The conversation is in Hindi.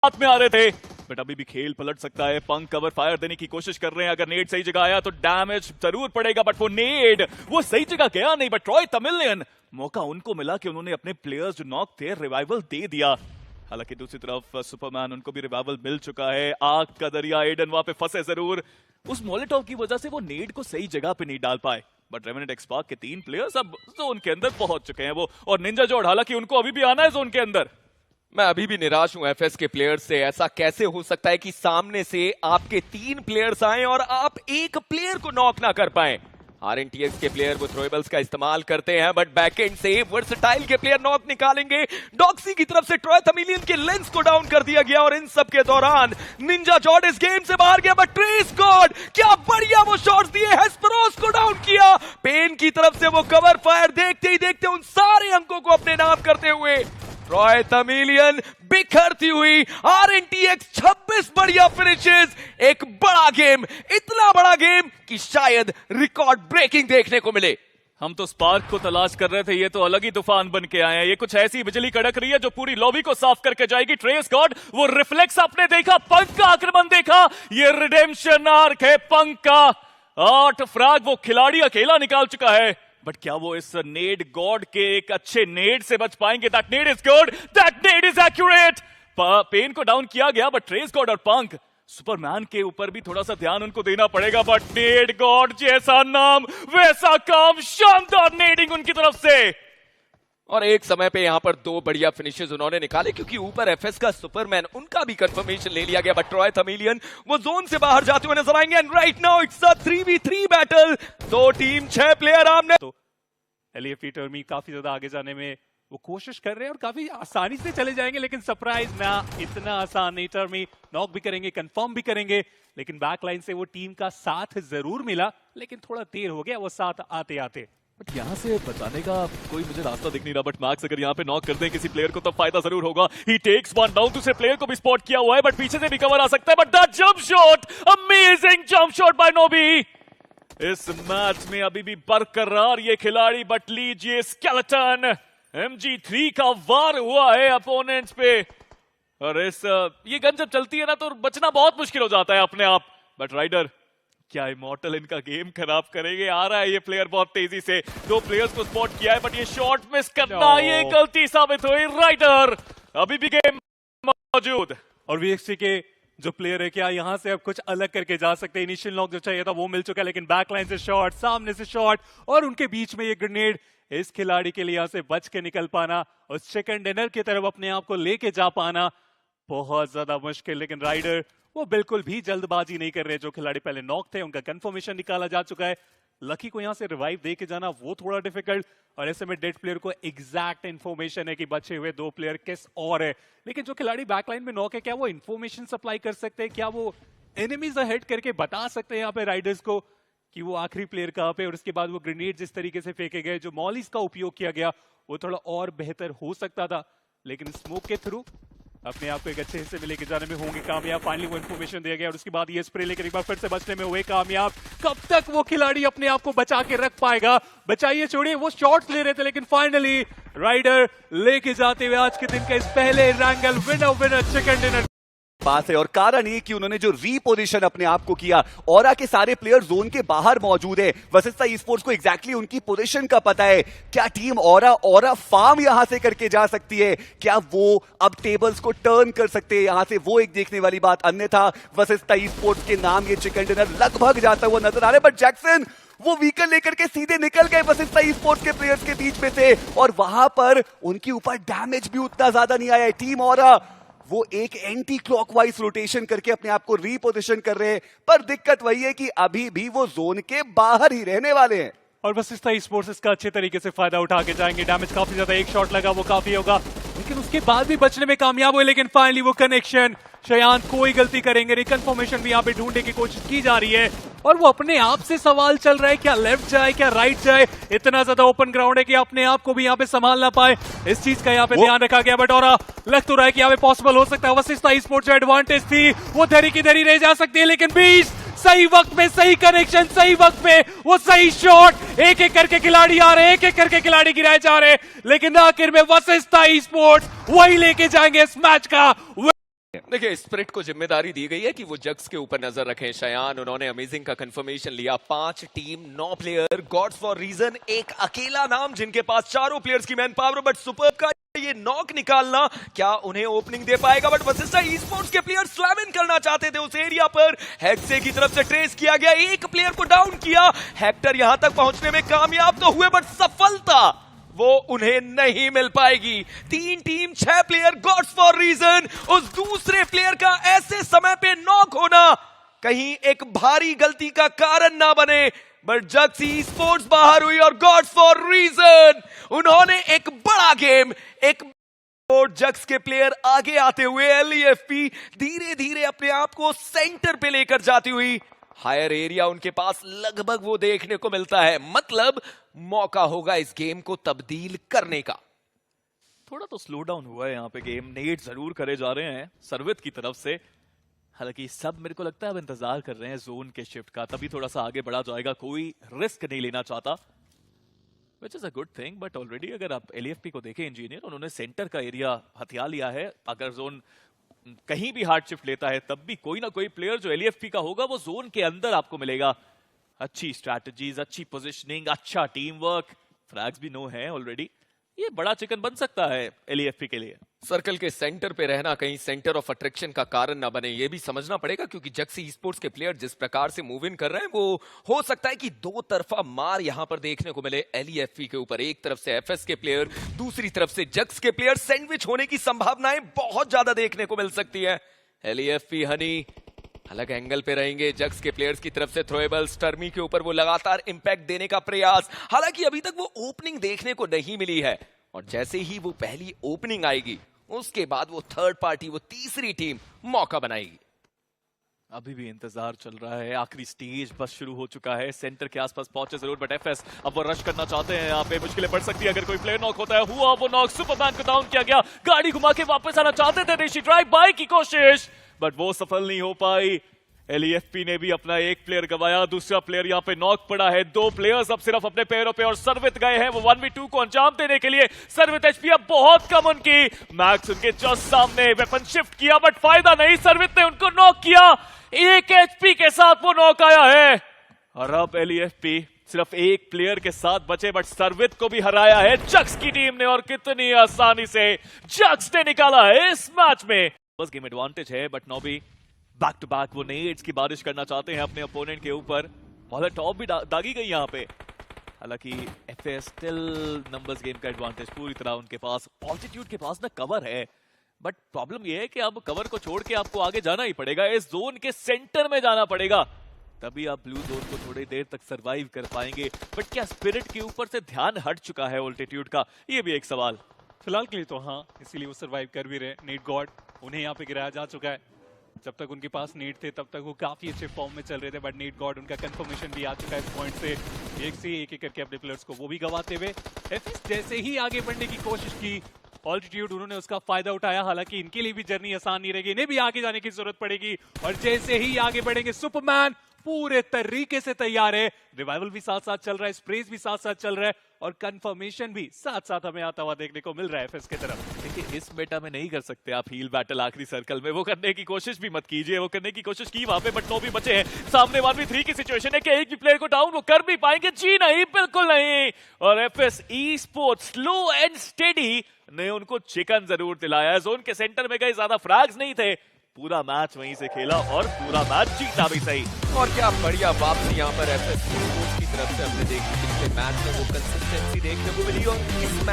हाथ में आ रहे थे, बट अभी भी खेल पलट सकता है। पंक कवर फायर देने की कोशिश कर रहे हैं, अगर नेड सही जगह आया तो डैमेज जरूर पड़ेगा, बट वो नेड वो सही जगह गया नहीं। बट ट्रॉय तमिलियन, मौका उनको मिला कि उन्होंने अपने प्लेयर्स जो नॉक थे रिवाइवल दे दिया। हालांकि दूसरी तरफ सुपरमैन, उनको भी रिवाइवल मिल चुका है। आग का दरिया, एडन वहां पे फंसे जरूर, उस मोलेटॉव की वजह से वो नेड को सही जगह पे नहीं डाल पाए। बट रेवेनेंट एक्सपार्क के 3 प्लेयर्स अब जोन के अंदर पहुंच चुके हैं वो, और निंजा जोड़, हालांकि उनको अभी भी आना है जोन के अंदर। मैं अभी भी निराश हूं एफएस के प्लेयर्स से। ऐसा कैसे हो सकता है कि सामने से आपके 3 प्लेयर्स आए और आप एक प्लेयर को नॉक ना कर पाए। आरएनटीएक्स के प्लेयर वो थ्रोएबल्स का इस्तेमाल करते हैं, बट बैकएंड से वर्सेटाइल के प्लेयर नॉक निकालेंगे। डॉक्सी की तरफ से ट्रॉय तमिलियन के लेंस को डाउन कर दिया गया, और इन सब के दौरान निंजा जॉर्ड इस गेम से बाहर गया। बट ट्रेस गॉड, क्या बढ़िया वो शॉट्स दिए, हेस्पेरोस को डाउन किया। पेन की तरफ से वो कवर फायर देखते ही देखते उन सारे अंकों को अपने नाम करते हुए ट्रॉय तमिलियन बिखरती हुई। आरएनटीएक्स 26 बढ़िया फिनिशेस, एक बड़ा गेम, इतना बड़ा गेम कि शायद रिकॉर्ड ब्रेकिंग देखने को मिले। हम तो स्पार्क को तलाश कर रहे थे, ये तो अलग ही तूफान बन के आए हैं। ये कुछ ऐसी बिजली कड़क रही है जो पूरी लॉबी को साफ करके जाएगी। ट्रेस गॉड, वो रिफ्लेक्स आपने देखा, पंक का आक्रमण देखा, ये रिडेम्पशन आर्क है पंक का। 8 फ्रैग वो खिलाड़ी अकेला निकाल चुका है, बट क्या वो इस नेड गॉड के एक अच्छे नेड से बच पाएंगे? That nade is good, that nade is accurate. Pain को डाउन किया गया, बट ट्रेस गॉड और पंक, सुपरमैन के ऊपर भी थोड़ा सा ध्यान उनको देना पड़ेगा। बट नेड गॉड जैसा नाम वैसा काम, शानदार नेडिंग उनकी तरफ से। और एक समय पे यहां पर 2 बढ़िया फिनिशेस उन्होंने निकाले, क्योंकि ऊपर एफएस का सुपरमैन, उनका भी कंफर्मेशन ले लिया गया। बट ट्रॉय तमिलियन वो जोन से बाहर जाते हुए नजर आएंगे। And right now it's a 3v3 battle, 2 team 6 player आमने। तो एलिएफी टर्मी काफी ज्यादा आगे जाने में वो कोशिश कर रहे हैं और काफी आसानी से चले जाएंगे, लेकिन सरप्राइज ना, इतना आसान नहीं। टर्मी नॉक भी करेंगे, कंफर्म भी करेंगे, लेकिन बैकलाइन से वो टीम का साथ जरूर मिला, लेकिन थोड़ा देर हो गया वो साथ आते आते। बट यहाँ से बचाने का कोई मुझे रास्ता दिख नहीं रहा। बट मैक्स अगर यहाँ पे नॉक कर दें किसी प्लेयर को, तब फायदा जरूर होगा। ही टेक्स वन डाउन, दूसरे प्लेयर को भी स्पॉट किया हुआ है, बट पीछे से भी कवर आ सकता है। But that jump shot, amazing jump shot by नोबी। इस मैच में अभी भी बरकरार ये खिलाड़ी, बट लीजिए स्केलेटन MG3 का वार हुआ है अपोनेंट्स पे। और ये गन जब चलती है ना तो बचना बहुत मुश्किल हो जाता है अपने आप। बट राइडर, क्या इमॉर्टल इनका गेम खराब करेंगे? आ रहा है ये प्लेयर बहुत तेजी से, 2 प्लेयर्स को स्पॉट किया है, बट ये शॉट मिस करना ये गलती साबित हुई। राइडर अभी भी गेम मौजूद, और VXT के जो प्लेयर है, क्या यहाँ से अब कुछ अलग करके जा सकते हैं? इनिशियल नॉक जो चाहिए था वो मिल चुका है, लेकिन बैकलाइन से शॉट, सामने से शॉट, और उनके बीच में ये ग्रेनेड। इस खिलाड़ी के लिए यहाँ से बच के निकल पाना, उस चिकन डिनर की तरफ अपने आप को लेके जा पाना बहुत ज्यादा मुश्किल। लेकिन राइडर वो बिल्कुल भी जल्दबाजी नहीं कर रहे। जो खिलाड़ी पहले नॉक थे उनका कंफर्मेशन निकाला जा चुका है। लकी को यहाँ से रिवाइव दे के जाना वो थोड़ा डिफिकल्ट, और ऐसे में डेड प्लेयर को एग्जैक्ट इन्फॉर्मेशन है कि बचे हुए 2 प्लेयर किस और है। लेकिन जो खिलाड़ी बैकलाइन में नॉक है, क्या वो इन्फॉर्मेशन सप्लाई कर सकते हैं? क्या वो एनिमीज अहेड करके बता सकते हैं यहाँ पे राइडर्स को कि वो आखिरी प्लेयर कहाँ पे? और उसके बाद वो ग्रेनेड जिस तरीके से फेंके गए, जो मॉलिस का उपयोग किया गया, वो थोड़ा और बेहतर हो सकता था। लेकिन स्मोक के थ्रू अपने आप को एक अच्छे हिस्से में लेके जाने में होंगे कामयाब। फाइनली वो इन्फॉर्मेशन दिया गया, और उसके बाद ये स्प्रे लेकर एक बार फिर से बचने में हुए कामयाब। कब तक वो खिलाड़ी अपने आप को बचा के रख पाएगा? बचाइए छोड़िए, वो शॉट्स ले रहे थे, लेकिन फाइनली राइडर लेके जाते हुए आज के दिन का इस पहले रैंगल विनर चिकन डिनर पास है। और कारण ये कि उन्होंने जो रीपोजिशन अपने आप को किया, ऑरा के सारे प्लेयर जोन के बाहर मौजूद है। वशिष्ठा ई-स्पोर्ट्स को एग्जैक्टली उनकी पोजीशन का पता है। क्या टीम ऑरा फार्म यहां से करके जा सकती है? क्या वो अब टेबल्स को टर्न कर सकते हैं यहां से? वो एक देखने वाली बात। अन्यथा वशिष्ठा ई-स्पोर्ट्स के नाम ये चिकन डिनर लगभग जाता हुआ नजर आ रहा है। बट जैक्सन वो व्हीकल लेकर के सीधे निकल गए वशिष्ठा ई-स्पोर्ट्स के प्लेयर्स के बीच में से, और वहां पर उनके ऊपर डैमेज भी उतना ज्यादा नहीं आया है। टीम ऑरा वो एक एंटी क्लॉकवाइज रोटेशन करके अपने आप को रीपोजिशन कर रहे हैं, पर दिक्कत वही है कि अभी भी वो जोन के बाहर ही रहने वाले हैं। और वशिष्ठा ई-स्पोर्ट्स इसका अच्छे तरीके से फायदा उठा के जाएंगे। डैमेज काफी ज्यादा, एक शॉट लगा वो काफी होगा, लेकिन उसके बाद भी बचने में कामयाब हुए। लेकिन फाइनली वो कनेक्शन, शयान कोई गलती करेंगे, रिकन्फर्मेशन भी यहाँ पे ढूंढने की कोशिश की जा रही है, और वो अपने आप से सवाल चल रहा है, क्या लेफ्ट जाए क्या राइट जाए? इतना ज्यादा ओपन ग्राउंड है कि अपने आप को भी यहाँ पे संभाल ना पाए। इस चीज का यहाँ पे ध्यान रखा गया। बट और लग तो रहा है कि यहाँ पे पॉसिबल हो सकता है। वशिष्ठा ई-स्पोर्ट्स जो एडवांटेज थी वो धरी की धरी रह जा सकती है, लेकिन 20 सही वक्त में सही कनेक्शन, सही वक्त पे वो सही शॉट, एक एक करके खिलाड़ी आ रहे हैं, एक एक करके खिलाड़ी गिराए जा रहे हैं, लेकिन आखिर में वशिष्ठा ई-स्पोर्ट्स वही लेके जाएंगे इस मैच का। देखिए, स्प्रिट को जिम्मेदारी दी गई है कि वो जग्स के ऊपर नजर रखें। शयान, उन्होंने अमेजिंग का कंफर्मेशन लिया। 5 team 9 player, gods for reason एक अकेला नाम जिनके पास चारों प्लेयर्स की मैन पावर, बट सुपर्ब का ये नॉक निकालना क्या उन्हें ओपनिंग दे पाएगा? बट वशिष्ठा ई स्पोर्ट्स के प्लेयर स्लैम इन करना चाहते थे उस एरिया पर। हेक्से की तरफ से ट्रेस किया गया, एक प्लेयर को डाउन किया। हेक्टर यहां तक पहुंचने में कामयाब तो हुए, बट सफलता वो उन्हें नहीं मिल पाएगी। 3 team 6 player, gods for reason. उस दूसरे प्लेयर का ऐसे समय पे नॉक होना कहीं एक भारी गलती का कारण ना बने, बट जग्स ई स्पोर्ट्स बाहर हुई और गॉड्स फॉर रीजन उन्होंने एक बड़ा गेम, एक जग्स के प्लेयर आगे आते हुए एलईएफपी धीरे धीरे अपने आप को सेंटर पे लेकर जाती हुई। हायर एरिया उनके पास लगभग वो देखने को मिलता है, मतलब मौका होगा इस गेम को तब्दील करने का। थोड़ा तो स्लो डाउन हुआ है यहाँ पे गेम। नेट जरूर करे जा रहे हैं सर्वित की तरफ से, हालांकि सब मेरे को लगता है अब इंतजार कर रहे हैं जोन के शिफ्ट का, तभी थोड़ा सा आगे बढ़ा जाएगा। कोई रिस्क नहीं लेना चाहता, which is a good thing. But already अगर आप एलईएफपी को देखें, इंजीनियर उन्होंने सेंटर का एरिया हथिया लिया है। अगर जोन कहीं भी हार्ड शिफ्ट लेता है, तब भी कोई ना कोई प्लेयर जो एलईएफपी का होगा वो जोन के अंदर आपको मिलेगा। अच्छी स्ट्रैटेजीज, अच्छी पोजिशनिंग, अच्छा टीम वर्क, फ्रैग्स भी नो है ऑलरेडी। ये बड़ा चिकन बन सकता है एलईएफपी के लिए। सर्कल के सेंटर पे रहना कहीं सेंटर ऑफ अट्रैक्शन का कारण ना बने, ये भी समझना पड़ेगा, क्योंकि जग्स ई स्पोर्ट्स के प्लेयर जिस प्रकार से मूव इन कर रहे हैं, वो हो सकता है कि 2 तरफा मार यहां पर देखने को मिले एलईएफपी के ऊपर। एक तरफ से एफएस के प्लेयर, दूसरी तरफ से जग्स के प्लेयर। सैंडविच होने की संभावनाएं बहुत ज्यादा देखने को मिल सकती है। एलईएफपी हनी अलग एंगल पे रहेंगे, जग्स के प्लेयर्स की तरफ से थ्रोएबल्स, टर्मी के ऊपर वो लगातार इंपैक्ट देने का प्रयास। हालांकि अभी तक वो ओपनिंग देखने को नहीं मिली है, और जैसे ही वो पहली ओपनिंग आएगी उसके बाद वो थर्ड पार्टी, वो तीसरी टीम मौका बनाएगी। अभी भी इंतजार चल रहा है, आखिरी स्टेज बस शुरू हो चुका है। सेंटर के आसपास पहुंचे जरूर, बट एफएस अब वो रश करना चाहते हैं। यहाँ पे मुश्किलें बढ़ सकती है अगर कोई प्लेयर नॉक होता है। हुआ वो नॉक, सुपरमैन को डाउन किया गया। गाड़ी घुमा के वापस आना चाहते थे ऋषि, ड्राइव बाय की कोशिश, बट वो सफल नहीं हो पाई। एलईएफपी ने भी अपना एक प्लेयर गवाया, दूसरा प्लेयर यहाँ पे नॉक पड़ा है। 2 प्लेयर्स अब सिर्फ अपने पैरों पे, और सर्वित गए हैं वो 1v2 को अंजाम देने के लिए। सर्वित एचपी अब बहुत कम उनकी, मैक्स उनके जस्ट सामने, वेपन शिफ्ट किया बट फायदा नहीं। सर्वित ने उनको नॉक किया, 1 एचपी के साथ वो नॉक आया है। और अब एलईएफपी सिर्फ 1 प्लेयर के साथ बचे, बट सर्वित को भी हराया है जग्स की टीम ने, और कितनी आसानी से जग्स ने निकाला है इस मैच में। बस गेम एडवांटेज है, but Nobby back to back वो नेड्स की बारिश करना चाहते हैं अपने अपोनेंट के ऊपर। और टॉप भी दागी गई यहाँ पे। हालांकि एफएस स्टिल नंबर्स गेम का एडवांटेज पूरी तरह उनके पास। ऑल्टीट्यूड के पास ना कवर है, बट प्रॉब्लम ये है कि अब कवर को छोड़ के आपको आगे जाना ही पड़ेगा, इस जोन के सेंटर में जाना पड़ेगा, तभी आप ब्लू जोन को थोड़ी देर तक सरवाइव कर पाएंगे। बट क्या स्पिरिट के ऊपर से ध्यान हट चुका है ऑल्टीट्यूड का, ये भी एक सवाल। फिलहाल के लिए तो हाँ, इसीलिए वो सर्वाइव कर भी रहे। नीट गॉड उन्हें यहाँ पे गिराया जा चुका है। जब तक उनके पास नीट थे तब तक वो काफी अच्छे फॉर्म में चल रहे थे, बट नीट गॉड उनका कंफर्मेशन भी आ चुका है इस पॉइंट से। एक से एक करके अपने प्लेयर्स को वो भी गवाते हुए एफएस जैसे ही आगे बढ़ने की कोशिश की, ऑल्टीट्यूड उन्होंने उसका फायदा उठाया। हालांकि इनके लिए भी जर्नी आसान नहीं रहेगी, इन्हें भी आगे जाने की जरूरत पड़ेगी। और जैसे ही आगे बढ़ेंगे, सुपरमैन पूरे तरीके से तैयार है। रिवाइवल भी साथ साथ चल रहा है, स्प्रेस भी साथ साथ चल रहा है, और कंफर्मेशन भी साथ साथ हमें आता हुआ देखने को मिल रहा है एफएस की तरफ। देखिए इस बेटा में नहीं कर सकते आप हील बैटल आखिरी सर्कल में, वो करने की कोशिश भी मत कीजिए। वो करने की कोशिश की वहां पे, बट 9 भी बचे हैं। सामने 1v3 की सिचुएशन है कि एक भी प्लेयर को डाउन वो कर भी पाएंगे? जी नहीं, बिल्कुल नहीं। और FS e sports slow and steady ने उनको चिकन जरूर दिलाया। जोन के सेंटर में गए, ज्यादा फ्रैग्स नहीं थे, पूरा मैच वहीं से खेला और पूरा मैच जीता भी सही। और क्या बढ़िया वापसी यहाँ पर एफएस की तरफ से हमने देखी। पिछले मैच में वो कंसिस्टेंसी देखने को मिली, और इस मैच